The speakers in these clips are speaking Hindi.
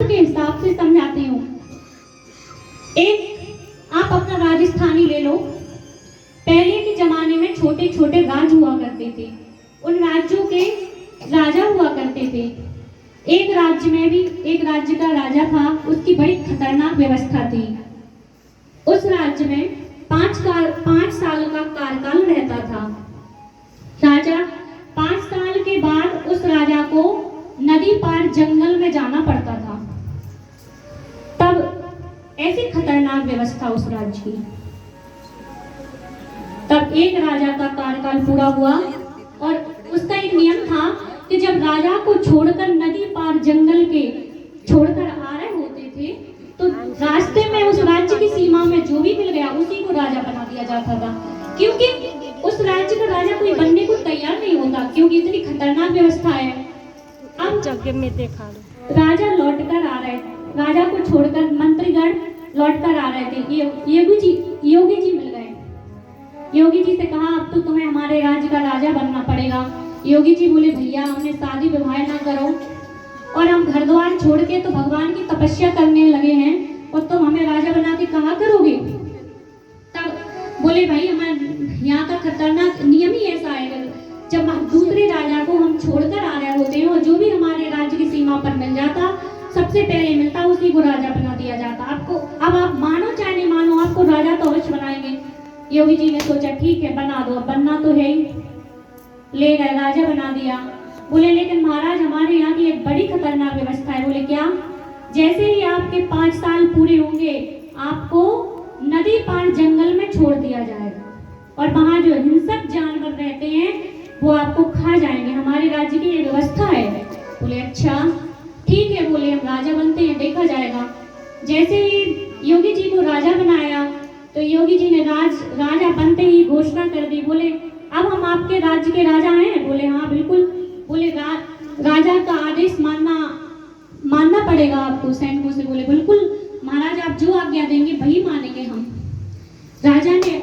के हिसाब से समझाती हूँ। एक आप अपना राजस्थानी ले लो। पहले के जमाने में छोटे छोटे राज्य हुआ करते थे। उन राज्यों के राजा हुआ करते थे। एक राज्य का राजा था, उसकी बड़ी खतरनाक व्यवस्था थी। उस राज्य में 5 साल का कार्यकाल रहता था। राजा 5 साल के बाद उस राजा को नदी पार जंगल में जाना पड़ता था। तब ऐसी खतरनाक व्यवस्था उस राज्य की। तब एक राजा का कार्यकाल पूरा हुआ और उसका एक नियम था कि जब राजा को छोड़कर नदी पार जंगल के छोड़कर आ रहे होते थे तो रास्ते में उस राज्य की सीमा में जो भी मिल गया उसी को राजा बना दिया जाता था, क्योंकि उस राज्य का राजा कोई बनने को तैयार नहीं होता, क्योंकि इतनी खतरनाक व्यवस्था है। अब जगह में देखा राजा लौटकर आ रहे, राजा को छोड़कर मंत्रीगण लौटकर आ रहे थे। योगी जी मिल गए। योगी जी से कहा अब तो तुम्हें हमारे राज्य का राजा बनना पड़ेगा। योगी जी बोले भैया हमने शादी विवाह ना करो और हम घर द्वार छोड़ के तो भगवान की तपस्या करने लगे हैं और तुम हमें राजा बना के कहा करोगे। तब बोले भाई हमारे यहाँ का खतरनाक नियम ही ऐसा है, जब दूसरे राजा को हम छोड़कर आ रहे होते हैं और जो भी हमारे राज्य की सीमा पर मिल जाता सबसे पहले मिलता उसी को राजा बना दिया जाता। आपको अब आप मानो चाहे नहीं मानो आपको राजा तो अवश्य बनाएंगे। योगी जी ने सोचा ठीक है बना दो, अब बनना तो है ही। ले गए, राजा बना दिया। बोले लेकिन महाराज हमारे यहाँ की एक बड़ी खतरनाक व्यवस्था है। बोले क्या? जैसे ही आपके 5 साल पूरे होंगे आपको नदी पार जंगल में छोड़ दिया जाएगा और वहाँ जो हिंसक जानवर रहते हैं वो आपको खा जाएंगे। हमारे राज्य की ये व्यवस्था है। बोले अच्छा ठीक है। बोले हम राजा बनते हैं, देखा जाएगा। जैसे ही योगी जी को राजा बनाया तो योगी जी ने राजा बनते ही घोषणा कर दी। बोले अब हम आपके राज्य के राजा हैं। बोले हाँ बिल्कुल। बोले राजा का आदेश मानना पड़ेगा आपको सैनिकों से। बोले बिल्कुल महाराज आप जो आज्ञा देंगे वही मानेंगे हम। राजा ने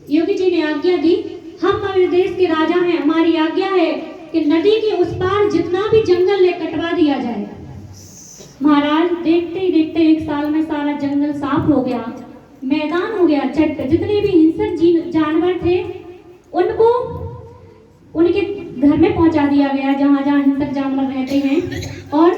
योगी जी ने आज्ञा दी, हम अपने देश के राजा हैं, हमारी आज्ञा है कि नदी के उस पार जितना भी जंगल है कटवा दिया जाए। महाराज देखते ही देखते 1 साल में सारा जंगल साफ हो गया, मैदान हो गया। जितने भी हिंसक जानवर थे उनको उनके घर में पहुंचा दिया गया जहां जहां हिंसक जानवर रहते हैं। और